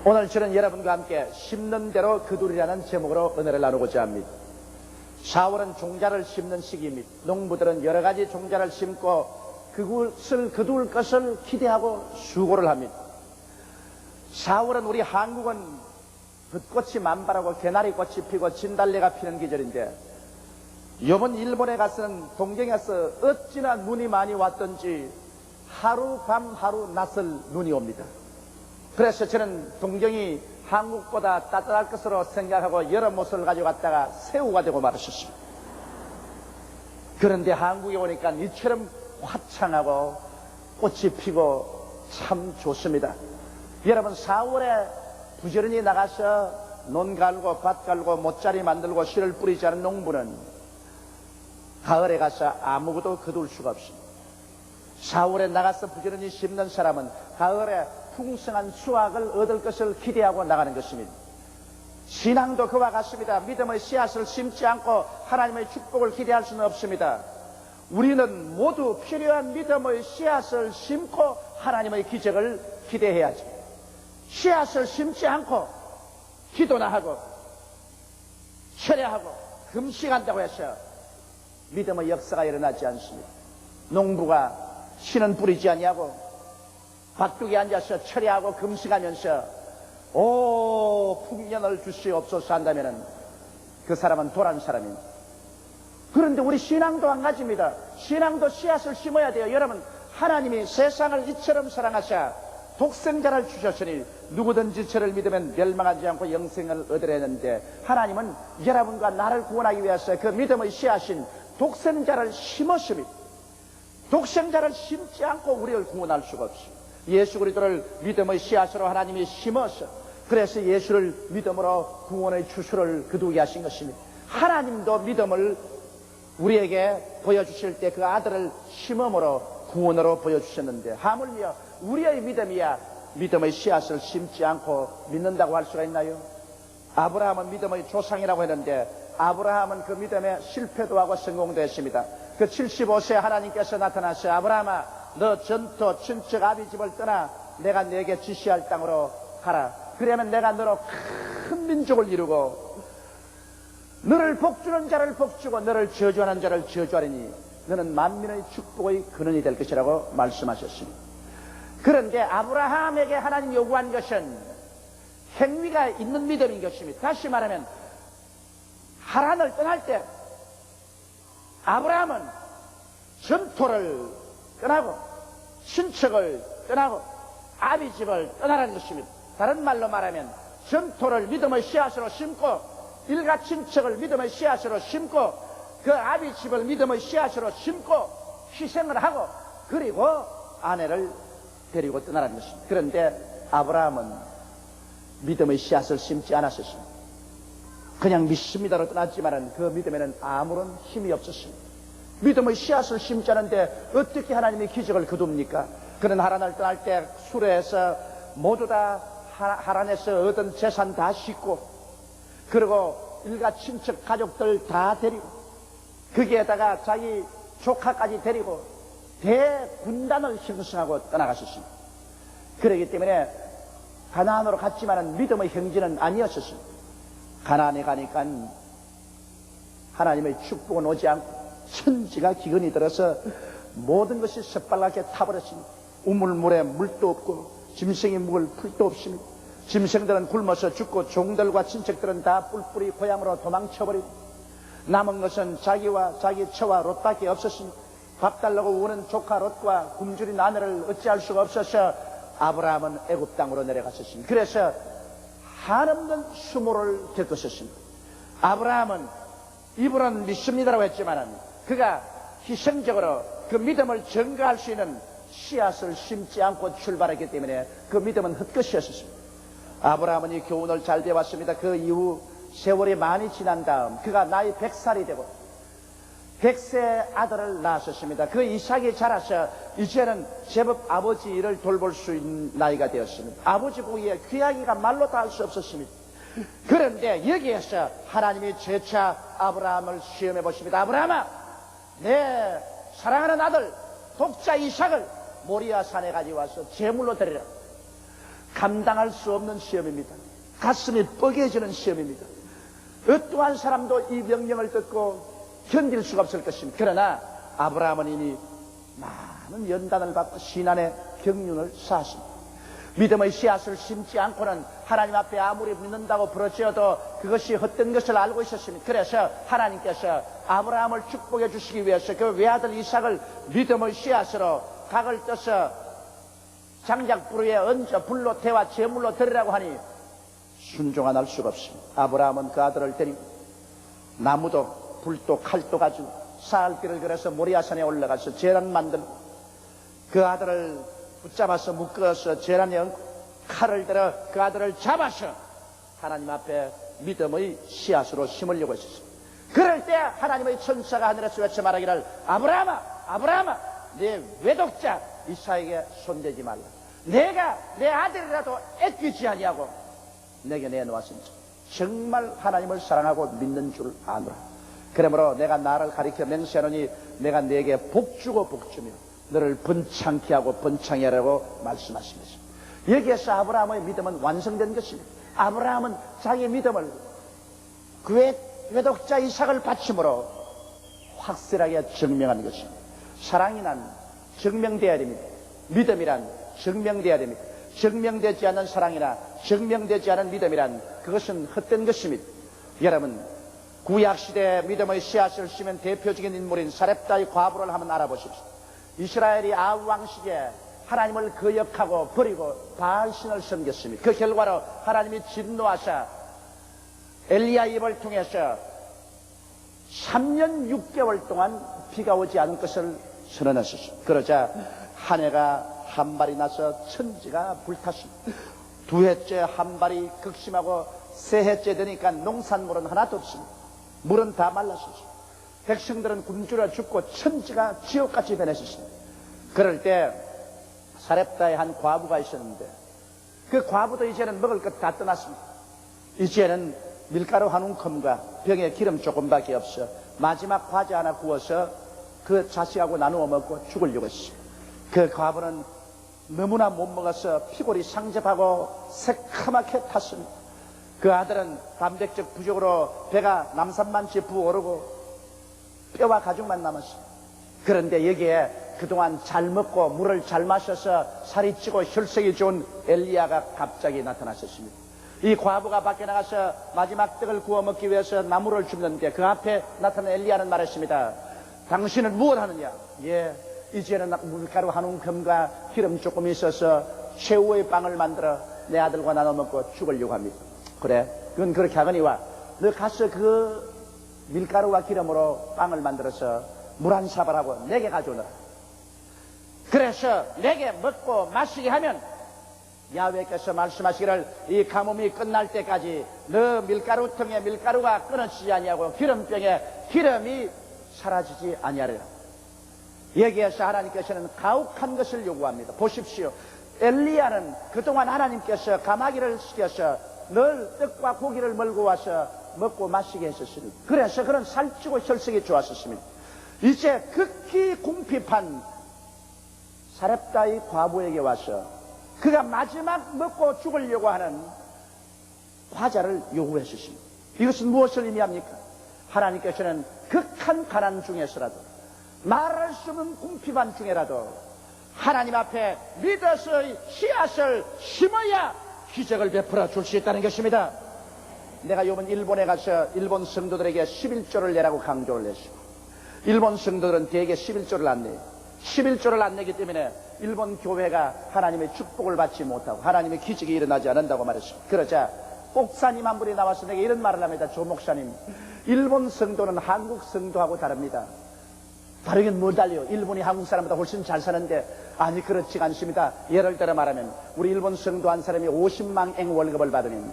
오늘 저는 여러분과 함께 심는 대로 거두리라는 제목으로 은혜를 나누고자 합니다. 4월은 종자를 심는 시기입니다. 농부들은 여러 가지 종자를 심고 그것을 거둘 것을 기대하고 수고를 합니다. 4월은 우리 한국은 벚꽃이 만발하고 개나리꽃이 피고 진달래가 피는 계절인데, 이번 일본에 가서는 동경에 가서 어찌나 눈이 많이 왔던지 하루 밤 하루 낯을 눈이 옵니다. 그래서 저는 동경이 한국보다 따뜻할 것으로 생각하고 여러 모습을 가져갔다가 새우가 되고 말았었습니다. 그런데 한국에 오니까 이처럼 화창하고 꽃이 피고 참 좋습니다. 여러분, 4월에 부지런히 나가서 논 갈고 밭 갈고 모짜리 만들고 씨를 뿌리지 않은 농부는 가을에 가서 아무것도 거둘 수가 없습니다. 4월에 나가서 부지런히 심는 사람은 가을에 풍성한 수확을 얻을 것을 기대하고 나가는 것입니다. 신앙도 그와 같습니다. 믿음의 씨앗을 심지 않고 하나님의 축복을 기대할 수는 없습니다. 우리는 모두 필요한 믿음의 씨앗을 심고 하나님의 기적을 기대해야죠. 씨앗을 심지 않고 기도나 하고 철야하고 금식한다고 해서 믿음의 역사가 일어나지 않습니다. 농부가 씨는 뿌리지 아니하고 밭둑에 앉아서 철야하고 금식하면서 풍년을 주시옵소서 한다면은 그 사람은 도란 사람입니다. 그런데 우리 신앙도 한 가지입니다. 신앙도 씨앗을 심어야 돼요. 여러분, 하나님이 세상을 이처럼 사랑하사 독생자를 주셨으니 누구든지 저를 믿으면 멸망하지 않고 영생을 얻으려 했는데, 하나님은 여러분과 나를 구원하기 위해서 그 믿음의 씨앗인 독생자를 심었습니다. 독생자를 심지 않고 우리를 구원할 수가 없습니다. 예수 그리스도를 믿음의 씨앗으로 하나님이 심어서, 그래서 예수를 믿음으로 구원의 추수를 거두게 하신 것입니다. 하나님도 믿음을 우리에게 보여주실 때 그 아들을 심음으로 구원으로 보여주셨는데, 하물며 우리의 믿음이야 믿음의 씨앗을 심지 않고 믿는다고 할 수가 있나요? 아브라함은 믿음의 조상이라고 했는데 아브라함은 그 믿음에 실패도 하고 성공도 했습니다. 그 75세 하나님께서 나타나서 아브라함아, 너 전토 친척 아비 집을 떠나 내가 내게 지시할 땅으로 가라. 그러면 내가 너로 큰 민족을 이루고 너를 복주는 자를 복주고 너를 저주하는 자를 저주하리니 너는 만민의 축복의 근원이 될 것이라고 말씀하셨습니다. 그런데 아브라함에게 하나님 요구한 것은 행위가 있는 믿음인 것입니다. 다시 말하면 하란을 떠날 때 아브라함은 전토를 떠나고 친척을 떠나고 아비집을 떠나라는 것입니다. 다른 말로 말하면 전토를 믿음의 씨앗으로 심고 일가 친척을 믿음의 씨앗으로 심고 그 아비집을 믿음의 씨앗으로 심고 희생을 하고 그리고 아내를 데리고 떠나라는 것입니다. 그런데 아브라함은 믿음의 씨앗을 심지 않았었습니다. 그냥 믿습니다로 떠났지만 그 믿음에는 아무런 힘이 없었습니다. 믿음의 씨앗을 심지 않은데 어떻게 하나님이 기적을 거둡니까? 그는 하란을 떠날 때 수레에서 모두 다 하란에서 얻은 재산 다 싣고, 그리고 일가 친척 가족들 다 데리고, 거기에다가 자기 조카까지 데리고 대군단을 형성하고 떠나갔었습니다. 그렇기 때문에 가나안으로 갔지만 믿음의 행진은 아니었었습니다. 가나안에 가니까 하나님의 축복은 오지 않고 천지가 기근이 들어서 모든 것이 새빨갛게 타버렸습니다. 우물물에 물도 없고 짐승이 묵을 풀도 없습니다. 짐승들은 굶어서 죽고 종들과 친척들은 다 뿔뿔이 고향으로 도망쳐버리고 남은 것은 자기와 자기 처와 롯밖에 없었습니다. 밥 달라고 우는 조카 롯과 굶주린 아내를 어찌할 수가 없어서 아브라함은 애굽 땅으로 내려갔었습니다. 그래서 한없는 수모를 겪었었습니다. 아브라함은 입으로는 믿습니다라고 했지만 그가 희생적으로 그 믿음을 증거할 수 있는 씨앗을 심지 않고 출발했기 때문에 그 믿음은 헛것이었습니다. 아브라함은 이 교훈을 잘 배웠습니다. 그 이후 세월이 많이 지난 다음 그가 나이 100살이 되고 100세 아들을 낳았었습니다. 그 이삭이 자라서 이제는 제법 아버지 일을 돌볼 수 있는 나이가 되었습니다. 아버지 부위에 귀하기가 말로 다 할 수 없었습니다. 그런데 여기에서 하나님이 재차 아브라함을 시험해 보십니다. 아브라함아, 내 사랑하는 아들 독자 이삭을 모리아 산에 가져와서 제물로 드리라. 감당할 수 없는 시험입니다. 가슴이 뻐개지는 시험입니다. 어떠한 사람도 이 명령을 듣고 견딜 수가 없을 것입니다. 그러나 아브라함은 이미 많은 연단을 받고 신앙의 경륜을 쌓았습니다. 믿음의 씨앗을 심지 않고는 하나님 앞에 아무리 믿는다고 부르짖어도 그것이 헛된 것을 알고 있었습니다. 그래서 하나님께서 아브라함을 축복해 주시기 위해서 그 외아들 이삭을 믿음의 씨앗으로 각을 떠서 장작불 위에 얹어 불로 태워 제물로 드리라고 하니 순종 안 할 수가 없습니다. 아브라함은 그 아들을 데리고 나무도 불도 칼도 가지고 사흘길을 걸어서 모리아산에 올라가서 제단 만들고 그 아들을 붙잡아서 묶어서 제단에 얹고 칼을 들어 그 아들을 잡아서 하나님 앞에 믿음의 씨앗으로 심으려고 했었습니다. 그럴 때 하나님의 천사가 하늘에서 외쳐 말하기를 아브라함아 아브라함아 내 외독자 이삭에게 손대지 말라. 내가 내 아들이라도 애끼지 아니하고 내게 내놓았으니 정말 하나님을 사랑하고 믿는 줄 아노라. 그러므로 내가 나를 가리켜 맹세하노니 내가 내게 복주고 복주며 너를 번창케 하고 번창케 하라고 말씀하십니다. 여기에서 아브라함의 믿음은 완성된 것입니다. 아브라함은 자기 믿음을 그의 외독자 이삭을 바침으로 확실하게 증명한 것입니다. 사랑이란 증명되어야 됩니다. 믿음이란 증명되어야 됩니다. 증명되지 않은 사랑이나 증명되지 않은 믿음이란 그것은 헛된 것입니다. 여러분 구약시대 믿음의 씨앗을 심은 대표적인 인물인 사렙다의 과부를 한번 알아보십시오. 이스라엘이 아합 왕 시기에 하나님을 거역하고 버리고 바알신을 섬겼습니다. 그 결과로 하나님이 진노하사 엘리야 입을 통해서 3년 6개월 동안 비가 오지 않은 것을 선언했었습니다. 그러자 한 해가 한 발이 나서 천지가 불탔습니다. 두 해째 한 발이 극심하고 세 해째 되니까 농산물은 하나도 없습니다. 물은 다 말랐었습니다. 백성들은 굶주려 죽고 천지가 지옥같이 변했었습니다. 그럴 때 사렙다의 한 과부가 있었는데 그 과부도 이제는 먹을 것 다 떠났습니다. 이제는 밀가루 한 움큼과 병에 기름 조금밖에 없어 마지막 과자 하나 구워서 그 자식하고 나누어 먹고 죽으려고 했습니다. 그 과부는 너무나 못 먹어서 피골이 상접하고 새카맣게 탔습니다. 그 아들은 단백질 부족으로 배가 남산만치 부어오르고 뼈와 가죽만 남았습니다. 그런데 여기에 그동안 잘 먹고 물을 잘 마셔서 살이 찌고 혈색이 좋은 엘리야가 갑자기 나타났었습니다. 이 과부가 밖에 나가서 마지막 떡을 구워 먹기 위해서 나무를 줍는데 그 앞에 나타난 엘리야는 말했습니다. 당신은 무엇 하느냐? 예, 이제는 밀가루 한 움큼과 기름 조금 있어서 최후의 빵을 만들어 내 아들과 나눠 먹고 죽으려고 합니다. 그래, 그건 그렇게 하거니와 너 가서 그 밀가루와 기름으로 빵을 만들어서 물 한 사발하고 내게 가져오너라. 그래서 내게 먹고 마시게 하면 야훼께서 말씀하시기를 이 가뭄이 끝날 때까지 너 밀가루통에 밀가루가 끊어지지 아니하고 기름병에 기름이 사라지지 아니하리라. 여기에서 하나님께서는 가혹한 것을 요구합니다. 보십시오. 엘리야는 그동안 하나님께서 가마귀를 시켜서 늘 떡과 고기를 몰고 와서 먹고 마시게 했었습니다. 그래서 그런 살찌고 혈색이 좋았었습니다. 이제 극히 궁핍한 사렙다의 과부에게 와서 그가 마지막 먹고 죽으려고 하는 과자를 요구했었습니다. 이것은 무엇을 의미합니까? 하나님께서는 극한 가난 중에서라도 말할 수 없는 궁핍한 중에라도 하나님 앞에 믿어서의 씨앗을 심어야 기적을 베풀어 줄 수 있다는 것입니다. 내가 이번 일본에 가서 일본 성도들에게 11조를 내라고 강조를 했습니다. 일본 성도들은 대개 11조를 안 내요. 11조를 안 내기 때문에 일본 교회가 하나님의 축복을 받지 못하고 하나님의 기적이 일어나지 않는다고 말했습니다. 그러자 목사님 한 분이 나와서 내게 이런 말을 합니다. 조 목사님, 일본 성도는 한국 성도하고 다릅니다. 다르긴 뭐 달려요? 일본이 한국 사람보다 훨씬 잘 사는데. 아니, 그렇지가 않습니다. 예를 들어 말하면 우리 일본 성도 한 사람이 50만 엔 월급을 받으면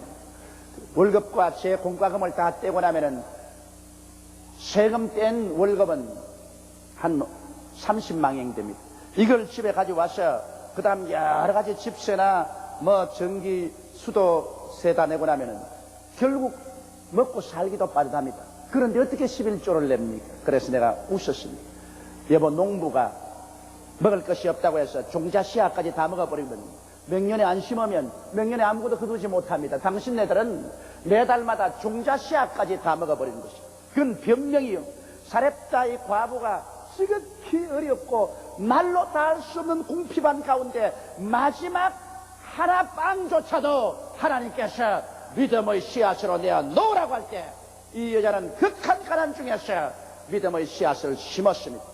월급과 제 공과금을 다 떼고 나면은 세금 뗀 월급은 한 30만 엔 됩니다. 이걸 집에 가져와서 그 다음 여러 가지 집세나 뭐 전기 수도세 다 내고 나면은 결국 먹고 살기도 빠듯합니다. 그런데 어떻게 11조를 냅니까? 그래서 내가 웃었습니다. 여보, 농부가 먹을 것이 없다고 해서 종자 씨앗까지 다 먹어버리면 명년에 안 심으면 명년에 아무것도 거두지 못합니다. 당신네들은 매달마다 종자 씨앗까지 다 먹어버리는 것이죠. 그건 변명이요. 사렙다의 과부가 지극히 어렵고 말로 다 할 수 없는 궁핍한 가운데 마지막 하나 빵조차도 하나님께서 믿음의 씨앗으로 내어 놓으라고 할 때 이 여자는 극한 가난 중에서 믿음의 씨앗을 심었습니다.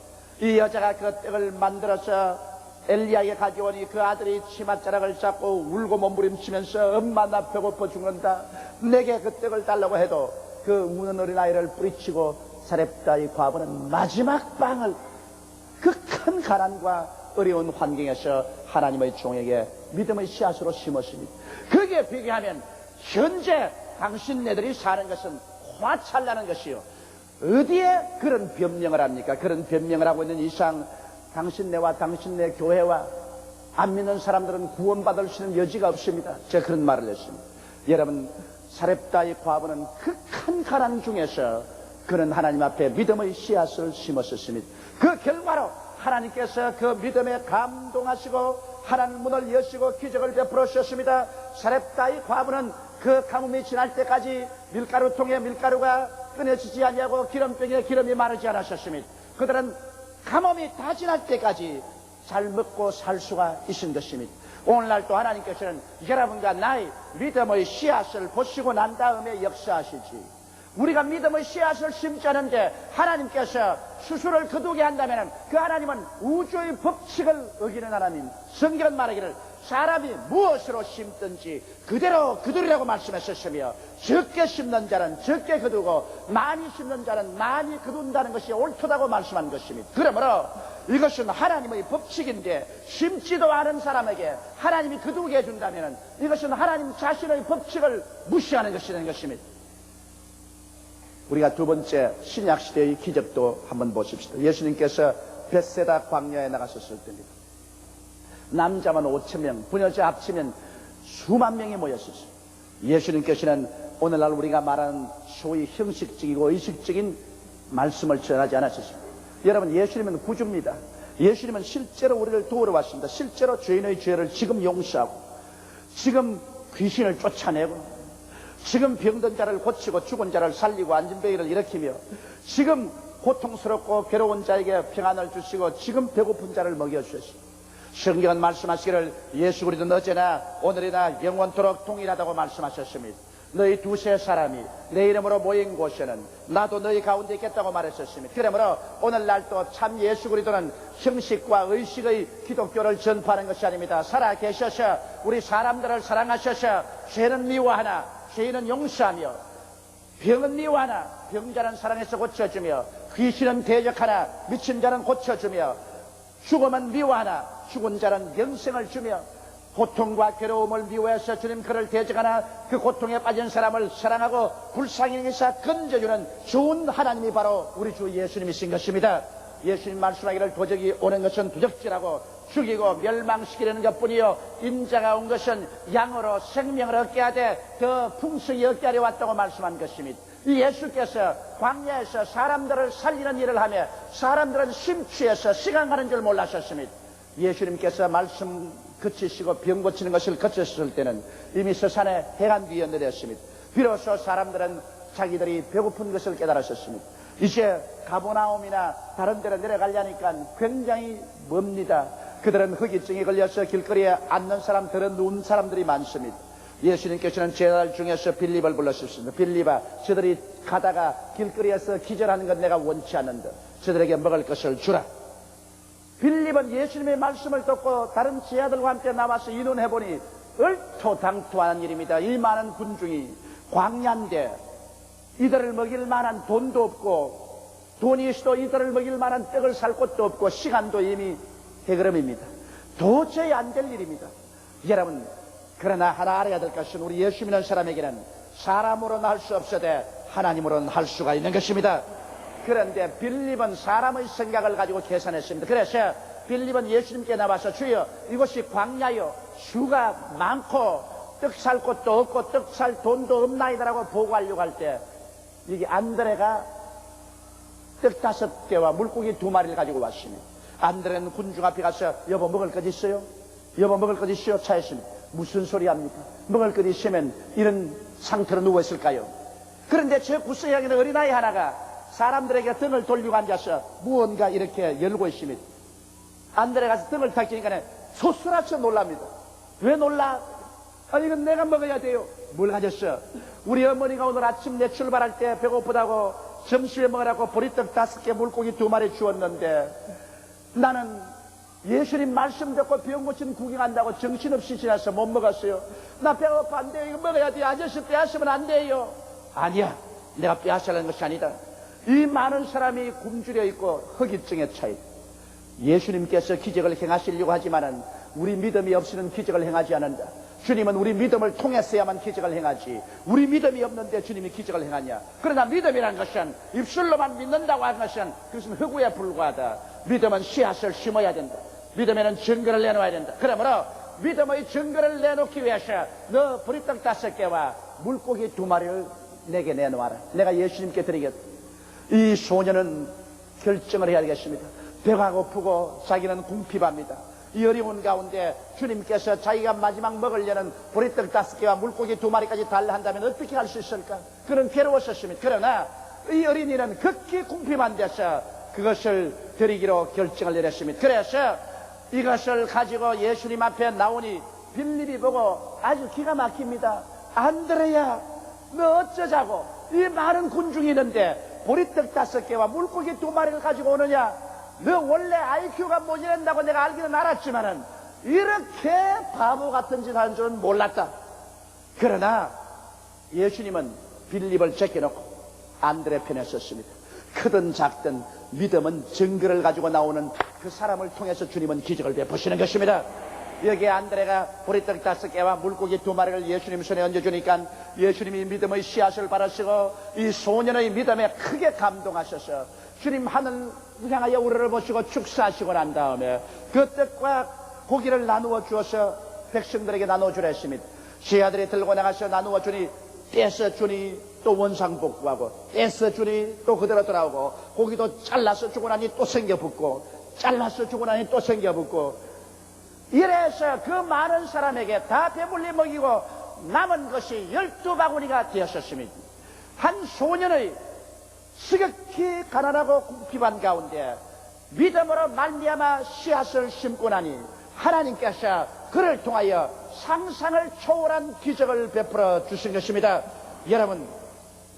이 여자가 그 떡을 만들어서 엘리야에게 가져오니 그 아들이 치맛자락을 잡고 울고 몸부림치면서 엄마 나 배고파 죽는다, 내게 그 떡을 달라고 해도 그 우는 어린아이를 뿌리치고 사렙다의 과부는 마지막 빵을 극한 가난과 어려운 환경에서 하나님의 종에게 믿음의 씨앗으로 심었습니다. 그게 비교하면 현재 당신네들이 사는 것은 화찰나는 것이요. 어디에 그런 변명을 합니까? 그런 변명을 하고 있는 이상 당신네와 당신네 교회와 안 믿는 사람들은 구원받을 수 있는 여지가 없습니다. 제가 그런 말을 했습니다. 여러분, 사렙다의 과부는 극한 가난 중에서 그는 하나님 앞에 믿음의 씨앗을 심었습니다. 그 결과로 하나님께서 그 믿음에 감동하시고 하나님 문을 여시고 기적을 베풀어 주셨습니다. 사렙다의 과부는 그 가뭄이 지날 때까지 밀가루통에 밀가루가 끊어지지 아니하고 기름병에 기름이 마르지 않으셨습니다. 그들은 가뭄이 다 지날 때까지 잘 먹고 살 수가 있은 것입니다. 오늘날 또 하나님께서는 여러분과 나의 믿음의 씨앗을 보시고 난 다음에 역사하시지, 우리가 믿음의 씨앗을 심지 않은데 하나님께서 수술을 거두게 한다면 그 하나님은 우주의 법칙을 어기는 하나님. 성경은 말하기를 사람이 무엇으로 심든지 그대로 거두리라고 말씀하셨으며 적게 심는 자는 적게 거두고 많이 심는 자는 많이 거둔다는 것이 옳다고 말씀한 것입니다. 그러므로 이것은 하나님의 법칙인데 심지도 않은 사람에게 하나님이 거두게 해준다면 이것은 하나님 자신의 법칙을 무시하는 것이라는 것입니다. 우리가 두 번째 신약시대의 기적도 한번 보십시다. 예수님께서 벳세다 광야에 나가셨을 때입니다. 남자만 5,000명, 부녀자 합치면 수만 명이 모였었어요. 예수님께서는 오늘날 우리가 말하는 소위 형식적이고 의식적인 말씀을 전하지 않으셨습니다. 여러분, 예수님은 구주입니다. 예수님은 실제로 우리를 도우러 왔습니다. 실제로 죄인의 죄를 지금 용서하고, 지금 귀신을 쫓아내고, 지금 병든 자를 고치고 죽은 자를 살리고 앉은 병이를 일으키며, 지금 고통스럽고 괴로운 자에게 평안을 주시고, 지금 배고픈 자를 먹여주셨습니다. 성경은 말씀하시기를 예수 그리스도는 어제나 오늘이나 영원토록 동일하다고 말씀하셨습니다. 너희 두세 사람이 내 이름으로 모인 곳에는 나도 너희 가운데 있겠다고 말했었습니다. 그러므로 오늘날 또 참 예수 그리스도는 형식과 의식의 기독교를 전파하는 것이 아닙니다. 살아계셔서 우리 사람들을 사랑하셔서 죄는 미워하나 죄인은 용서하며, 병은 미워하나 병자는 사랑해서 고쳐주며, 귀신은 대적하나 미친 자는 고쳐주며, 죽음은 미워하나 죽은 자는 영생을 주며, 고통과 괴로움을 미워해서 주님 그를 대적하나 그 고통에 빠진 사람을 사랑하고 불쌍히에서 건져주는 좋은 하나님이 바로 우리 주 예수님이신 것입니다. 예수님 말씀하기를 도적이 오는 것은 도적질하고 죽이고 멸망시키려는 것뿐이요 인자가 온 것은 양으로 생명을 얻게 하되 더 풍성히 얻게 하려 왔다고 말씀한 것입니다. 이 예수께서 광야에서 사람들을 살리는 일을 하며 사람들은 심취해서 시간 가는 줄 몰라셨습니다. 예수님께서 말씀 그치시고 병 고치는 것을 거쳤을 때는 이미 서산에 해안 뒤에 내렸습니다. 비로소 사람들은 자기들이 배고픈 것을 깨달았었습니다. 이제 가버나움이나 다른 데로 내려가려니까 굉장히 멉니다. 그들은 허기증에 걸려서 길거리에 앉는 사람들은 누운 사람들이 많습니다. 예수님께서는 제자들 중에서 빌립을 불러주셨습니다. 빌립아, 저들이 가다가 길거리에서 기절하는 건 내가 원치 않는다. 저들에게 먹을 것을 주라. 빌립은 예수님의 말씀을 듣고 다른 제자들과 함께 나와서 의논해보니 얼토당토하는 일입니다. 이 많은 군중이 광야인데 이들을 먹일 만한 돈도 없고 돈이 있어도 이들을 먹일 만한 떡을 살 곳도 없고 시간도 이미 해그름입니다. 도저히 안 될 일입니다. 여러분, 그러나 하나 알아야 될 것은 우리 예수 믿는 사람에게는 사람으로는 할 수 없어도 하나님으로는 할 수가 있는 것입니다. 그런데 빌립은 사람의 생각을 가지고 계산했습니다. 그래서 빌립은 예수님께 나와서 주여 이곳이 광야요 수가 많고 떡 살 곳도 없고 떡 살 돈도 없나이다라고 보고하려고 할 때 이게 안드레가 떡 5개와 물고기 2마리를 가지고 왔습니다. 안드레는 군중 앞에 가서 여보 먹을 것 있어요? 여보, 먹을 것 있어요? 차였습니다. 무슨 소리 합니까? 먹을 것 있으면 이런 상태로 누워있을까요? 그런데 저 구석에 있는 어린아이 하나가 사람들에게 등을 돌리고 앉아서 무언가 이렇게 열고 있습니다. 안 들어가서 등을 탁 치니까 소스라쳐 놀랍니다. 왜 놀라? 아니, 이건 내가 먹어야 돼요. 뭘 가졌어? 우리 어머니가 오늘 아침 내 출발할 때 배고프다고 점심에 먹으라고 보리떡 5개, 물고기 2마리 주었는데 나는 예수님 말씀 듣고 병 고친 구경한다고 정신없이 지나서 못 먹었어요. 나 배고파, 안 돼요. 이거 먹어야 돼요. 아저씨 빼앗으면 안 돼요. 아니야, 내가 빼앗으려는 것이 아니다. 이 많은 사람이 굶주려 있고 허기증에 차있다. 예수님께서 기적을 행하시려고 하지만은 우리 믿음이 없이는 기적을 행하지 않는다. 주님은 우리 믿음을 통했어야만 기적을 행하지, 우리 믿음이 없는데 주님이 기적을 행하냐? 그러나 믿음이라는 것은 입술로만 믿는다고 하는 것은 그것은 허구에 불과하다. 믿음은 씨앗을 심어야 된다. 믿음에는 증거를 내놓아야 된다. 그러므로 믿음의 증거를 내놓기 위해서 너 보리떡 5개와 물고기 2마리를 내게 내놓아라. 내가 예수님께 드리겠다. 이 소년은 결정을 해야 되겠습니다. 배가 고프고 자기는 궁핍합니다. 이 어려운 가운데 주님께서 자기가 마지막 먹으려는 보리떡 5개와 물고기 2마리까지 달라 한다면 어떻게 할 수 있을까? 그는 괴로웠었습니다. 그러나 이 어린이는 극히 궁핍한 데서 그것을 드리기로 결정을 내렸습니다. 그래서 이것을 가지고 예수님 앞에 나오니 빌립이 보고 아주 기가 막힙니다. 안드레야, 너 어쩌자고? 이 많은 군중이 있는데 보리떡 5개와 물고기 2마리를 가지고 오느냐? 너 원래 IQ가 모자란다고 내가 알기는 알았지만은 이렇게 바보 같은 짓 하는 줄은 몰랐다. 그러나 예수님은 빌립을 제껴놓고 안드레 편에 섰습니다. 크든 작든 믿음은 증거를 가지고 나오는 그 사람을 통해서 주님은 기적을 베푸시는 것입니다. 여기에 안드레가 보리떡 5개와 물고기 2마리를 예수님 손에 얹어주니까 예수님이 믿음의 씨앗을 바라시고 이 소년의 믿음에 크게 감동하셔서 주님 하늘 향하여 우리를 보시고 축사하시고 난 다음에 그 떡과 고기를 나누어 주어서 백성들에게 나누어 주라 했습니다. 제자들이 들고 나가서 나누어 주니 떼서 주니 또 원상복구하고, 떼서 주니 또 그대로 돌아오고, 고기도 잘라서 주고 나니 또 생겨붙고, 잘라서 주고 나니 또 생겨붙고, 이래서 그 많은 사람에게 다 배불리 먹이고 남은 것이 12바구니가 되었었습니다. 한 소년의 지극히 가난하고 궁핍한 가운데 믿음으로 말미암아 씨앗을 심고 나니 하나님께서 그를 통하여 상상을 초월한 기적을 베풀어 주신 것입니다. 여러분,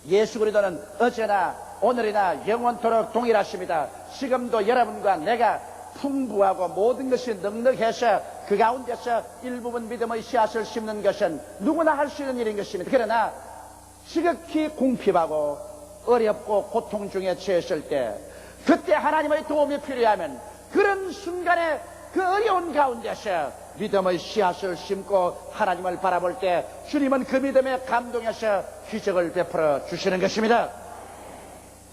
예수 그리스도는 어제나 오늘이나 영원토록 동일하십니다. 지금도 여러분과 내가 풍부하고 모든 것이 넉넉해서 그 가운데서 일부분 믿음의 씨앗을 심는 것은 누구나 할 수 있는 일인 것입니다. 그러나 지극히 궁핍하고 어렵고 고통 중에 처했을 때, 그때 하나님의 도움이 필요하면 그런 순간에 그 어려운 가운데서 믿음의 씨앗을 심고 하나님을 바라볼 때 주님은 그 믿음에 감동해서 기적을 베풀어 주시는 것입니다.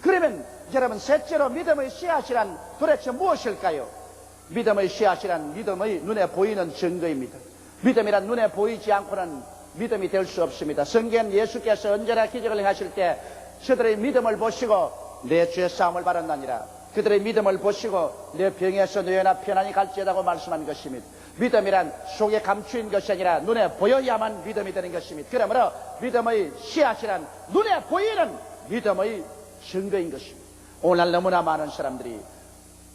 그러면 여러분, 셋째로 믿음의 씨앗이란 도대체 무엇일까요? 믿음의 씨앗이란 믿음의 눈에 보이는 증거입니다. 믿음이란 눈에 보이지 않고는 믿음이 될 수 없습니다. 성경 예수께서 언제나 기적을 행하실 때 저들의 믿음을 보시고 내 죄 사함을 받았나니라, 그들의 믿음을 보시고 내 병에서 뇌나 편안히 갈지어다고 말씀한 것입니다. 믿음이란 속에 감추인 것이 아니라 눈에 보여야만 믿음이 되는 것입니다. 그러므로 믿음의 씨앗이란 눈에 보이는 믿음의 증거인 것입니다. 오늘 너무나 많은 사람들이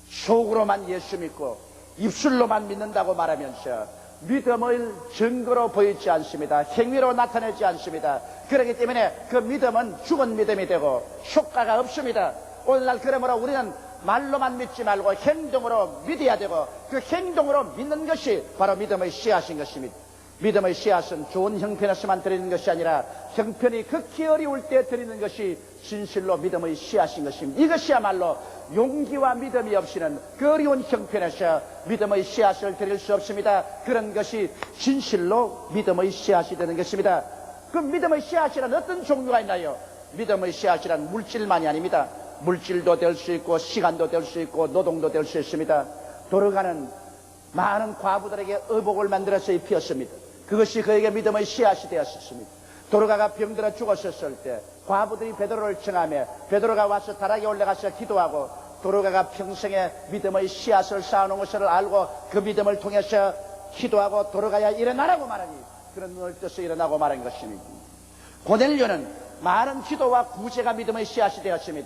속으로만 예수 믿고 입술로만 믿는다고 말하면서 믿음을 증거로 보이지 않습니다. 행위로 나타내지 않습니다. 그렇기 때문에 그 믿음은 죽은 믿음이 되고 효과가 없습니다. 오늘날 그러므로 우리는 말로만 믿지 말고 행동으로 믿어야 되고, 그 행동으로 믿는 것이 바로 믿음의 씨앗인 것입니다. 믿음의 씨앗은 좋은 형편에서만 드리는 것이 아니라 형편이 극히 어려울 때 드리는 것이 진실로 믿음의 씨앗인 것입니다. 이것이야말로 용기와 믿음이 없이는 그 어려운 형편에서 믿음의 씨앗을 드릴 수 없습니다. 그런 것이 진실로 믿음의 씨앗이 되는 것입니다. 그 믿음의 씨앗이란 어떤 종류가 있나요? 믿음의 씨앗이란 물질만이 아닙니다. 물질도 될 수 있고 시간도 될 수 있고 노동도 될 수 있습니다. 돌아가는 많은 과부들에게 의복을 만들어서 입혔습니다. 그것이 그에게 믿음의 씨앗이 되었습니다. 도로가가 병들어 죽었었을 때 과부들이 베드로를 청하며 베드로가 와서 다락에 올라가서 기도하고 도로가가 평생에 믿음의 씨앗을 쌓아놓은 것을 알고 그 믿음을 통해서 기도하고 돌아가야 일어나라고 말하니 그런 눈을 떠서 일어나고 말한 것입니다. 고넬료는 많은 기도와 구제가 믿음의 씨앗이 되었으며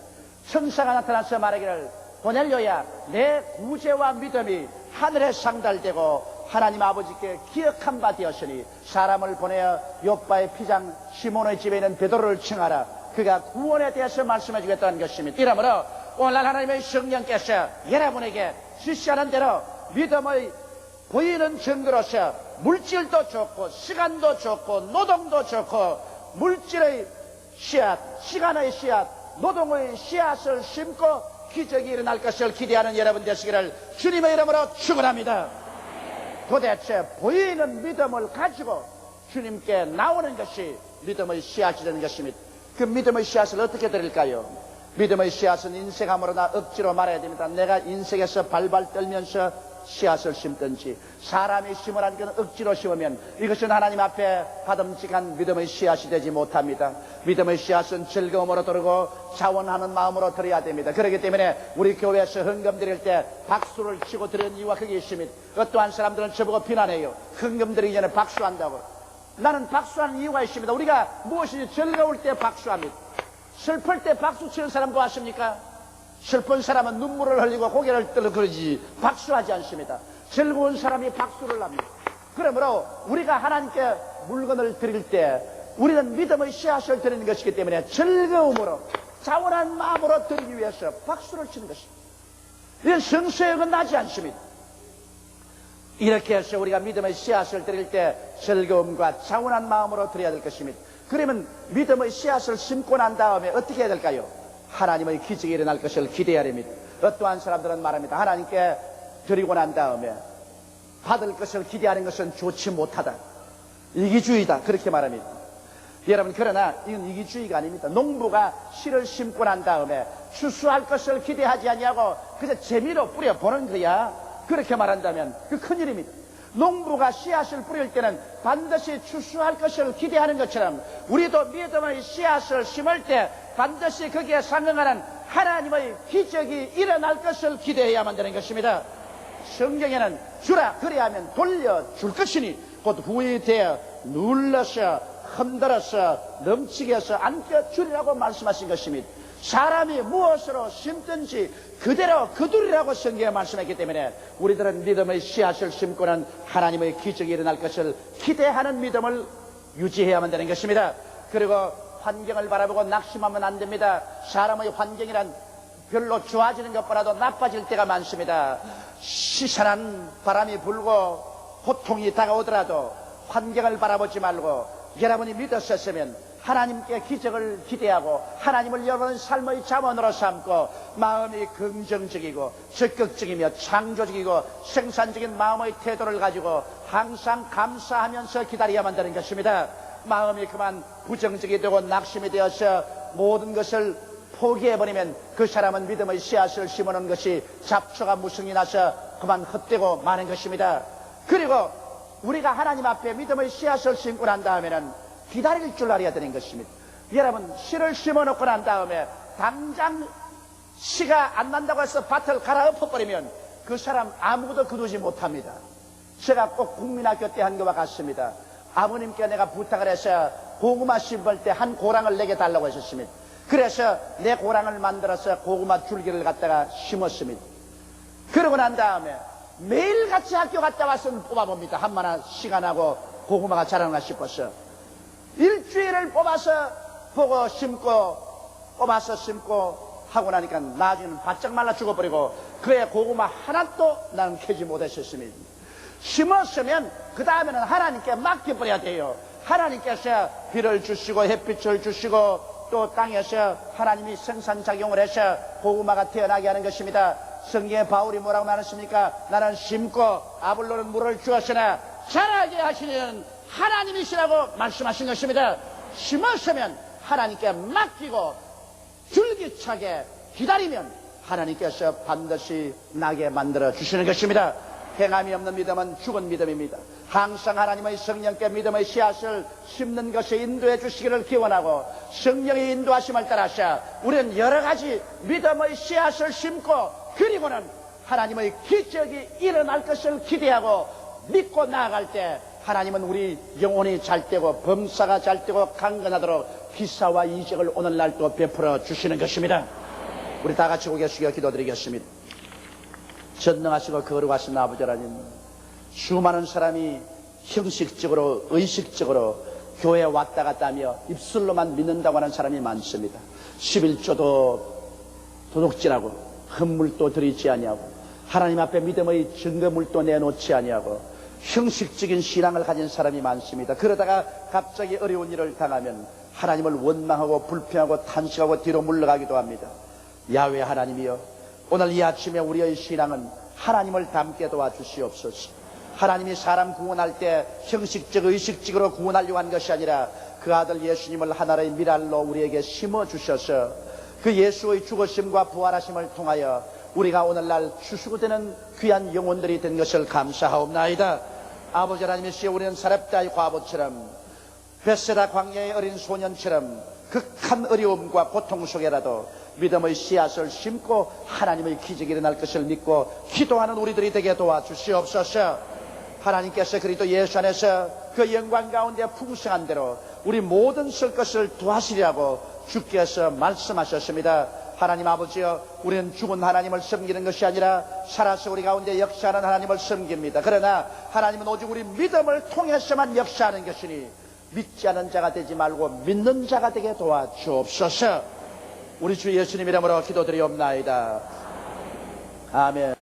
천사가 나타나서 말하기를 고넬료야, 내 구제와 믿음이 하늘에 상달되고 하나님 아버지께 기억한 바 되었으니 사람을 보내어 욥바의 피장 시몬의 집에 있는 베드로를 청하라. 그가 구원에 대해서 말씀해 주겠다는 것입니다. 이러므로 오늘 하나님의 성령께서 여러분에게 지시하는 대로 믿음의 보이는 증거로서 물질도 좋고 시간도 좋고 노동도 좋고 물질의 씨앗, 시간의 씨앗, 노동의 씨앗을 심고 기적이 일어날 것을 기대하는 여러분 되시기를 주님의 이름으로 축원합니다. 도대체 보이는 믿음을 가지고 주님께 나오는 것이 믿음의 씨앗이 되는 것입니다. 그 믿음의 씨앗을 어떻게 드릴까요? 믿음의 씨앗은 인색함으로나 억지로 말해야 됩니다. 내가 인색에서 발발 떨면서 씨앗을 심든지 사람이 심으라는 건 억지로 심으면 이것은 하나님 앞에 받음직한 믿음의 씨앗이 되지 못합니다. 믿음의 씨앗은 즐거움으로 들고 자원하는 마음으로 드려야 됩니다. 그렇기 때문에 우리 교회에서 헌금 드릴 때 박수를 치고 드리는 이유가 그게 있습니다. 어떠한 사람들은 저보고 비난해요. 헌금 드리기 전에 박수한다고. 나는 박수하는 이유가 있습니다. 우리가 무엇이든지 즐거울 때 박수합니다. 슬플 때 박수 치는 사람 보았습니까? 슬픈 사람은 눈물을 흘리고 고개를 떨어 그러지 박수하지 않습니다. 즐거운 사람이 박수를 합니다. 그러므로 우리가 하나님께 물건을 드릴 때 우리는 믿음의 씨앗을 드리는 것이기 때문에 즐거움으로 자원한 마음으로 드리기 위해서 박수를 치는 것입니다. 이건 성수에 어긋나지 않습니다. 이렇게 해서 우리가 믿음의 씨앗을 드릴 때 즐거움과 자원한 마음으로 드려야 될 것입니다. 그러면 믿음의 씨앗을 심고 난 다음에 어떻게 해야 될까요? 하나님의 기적이 일어날 것을 기대해야 됩니다. 어떠한 사람들은 말합니다. 하나님께 드리고 난 다음에 받을 것을 기대하는 것은 좋지 못하다. 이기주의다. 그렇게 말합니다. 여러분, 그러나 이건 이기주의가 아닙니다. 농부가 씨를 심고 난 다음에 추수할 것을 기대하지 아니하고 그저 재미로 뿌려보는 거야. 그렇게 말한다면 그 큰일입니다. 농부가 씨앗을 뿌릴 때는 반드시 추수할 것을 기대하는 것처럼 우리도 믿음의 씨앗을 심을 때 반드시 거기에 상응하는 하나님의 기적이 일어날 것을 기대해야만 되는 것입니다. 성경에는 주라 그리하면 돌려줄 것이니 곧 후에 되어 눌러서 흔들어서 넘치게 해서 안겨주리라고 말씀하신 것입니다. 사람이 무엇으로 심든지 그대로 거두리라고 성경에 말씀했기 때문에 우리들은 믿음의 씨앗을 심고는 하나님의 기적이 일어날 것을 기대하는 믿음을 유지해야만 되는 것입니다. 그리고 환경을 바라보고 낙심하면 안 됩니다. 사람의 환경이란 별로 좋아지는 것보다도 나빠질 때가 많습니다. 시선한 바람이 불고 고통이 다가오더라도 환경을 바라보지 말고 여러분이 믿었었으면 하나님께 기적을 기대하고 하나님을 여러분의 삶의 자원으로 삼고 마음이 긍정적이고 적극적이며 창조적이고 생산적인 마음의 태도를 가지고 항상 감사하면서 기다려야만 되는 것입니다. 마음이 그만 부정적이 되고 낙심이 되어서 모든 것을 포기해버리면 그 사람은 믿음의 씨앗을 심어놓은 것이 잡초가 무성이 나서 그만 헛되고 마는 것입니다. 그리고 우리가 하나님 앞에 믿음의 씨앗을 심고 난 다음에는 기다릴 줄 알아야 되는 것입니다. 여러분, 씨를 심어놓고 난 다음에 당장 씨가 안 난다고 해서 밭을 갈아엎어버리면 그 사람 아무것도 거두지 못합니다. 제가 꼭 국민학교 때 한 것과 같습니다. 아버님께 내가 부탁을 해서 고구마 심을 때 한 고랑을 내게 달라고 하셨습니다. 그래서 내 고랑을 만들어서 고구마 줄기를 갖다가 심었습니다. 그러고 난 다음에 매일같이 학교 갔다 와서 뽑아봅니다. 한마나 시간하고 고구마가 자라는가 싶어서 일주일을 뽑아서 보고 심고 뽑아서 심고 하고 나니까 나중에는 바짝 말라 죽어버리고 그의 고구마 하나도 나는 캐지 못했었습니다. 심었으면 그 다음에는 하나님께 맡겨버려야 돼요. 하나님께서 비를 주시고 햇빛을 주시고 또 땅에서 하나님이 생산작용을 해서 고구마가 태어나게 하는 것입니다. 성경에 바울이 뭐라고 말했습니까? 나는 심고 아볼로는 물을 주었으나 자라게 하시는 하나님이시라고 말씀하신 것입니다. 심었으면 하나님께 맡기고 줄기차게 기다리면 하나님께서 반드시 나게 만들어 주시는 것입니다. 행함이 없는 믿음은 죽은 믿음입니다. 항상 하나님의 성령께 믿음의 씨앗을 심는 것에 인도해 주시기를 기원하고 성령의 인도하심을 따라서 우리는 여러 가지 믿음의 씨앗을 심고 그리고는 하나님의 기적이 일어날 것을 기대하고 믿고 나아갈 때 하나님은 우리 영혼이 잘 되고 범사가 잘 되고 강건하도록 기사와 이적을 오늘날 또 베풀어 주시는 것입니다. 우리 다 같이 고개 숙여 기도드리겠습니다. 전능하시고 거룩하신 아버지 하나님, 수많은 사람이 형식적으로 의식적으로 교회에 왔다 갔다 하며 입술로만 믿는다고 하는 사람이 많습니다. 11조도 도둑질하고 헌물도 드리지 아니하고 하나님 앞에 믿음의 증거물도 내놓지 아니하고 형식적인 신앙을 가진 사람이 많습니다. 그러다가 갑자기 어려운 일을 당하면 하나님을 원망하고 불평하고 탄식하고 뒤로 물러가기도 합니다. 야훼 하나님이여, 오늘 이 아침에 우리의 신앙은 하나님을 닮게 도와주시옵소서. 하나님이 사람 구원할 때 형식적 의식적으로 구원하려고 한 것이 아니라 그 아들 예수님을 하나의 미랄로 우리에게 심어주셔서 그 예수의 죽으심과 부활하심을 통하여 우리가 오늘날 추수되는 귀한 영혼들이 된 것을 감사하옵나이다. 아버지 하나님이시여, 우리는 사렙다의 과부처럼 베세다 광야의 어린 소년처럼 극한 어려움과 고통 속에라도 믿음의 씨앗을 심고 하나님의 기적이 일어날 것을 믿고 기도하는 우리들이 되게 도와주시옵소서. 하나님께서 그리스도 예수 안에서 그 영광 가운데 풍성한 대로 우리 모든 쓸 것을 도하시리라고 주께서 말씀하셨습니다. 하나님 아버지여, 우리는 죽은 하나님을 섬기는 것이 아니라 살아서 우리 가운데 역사하는 하나님을 섬깁니다. 그러나 하나님은 오직 우리 믿음을 통해서만 역사하는 것이니 믿지 않은 자가 되지 말고 믿는 자가 되게 도와주옵소서. 우리 주 예수님 이름으로 기도드리옵나이다. 아멘.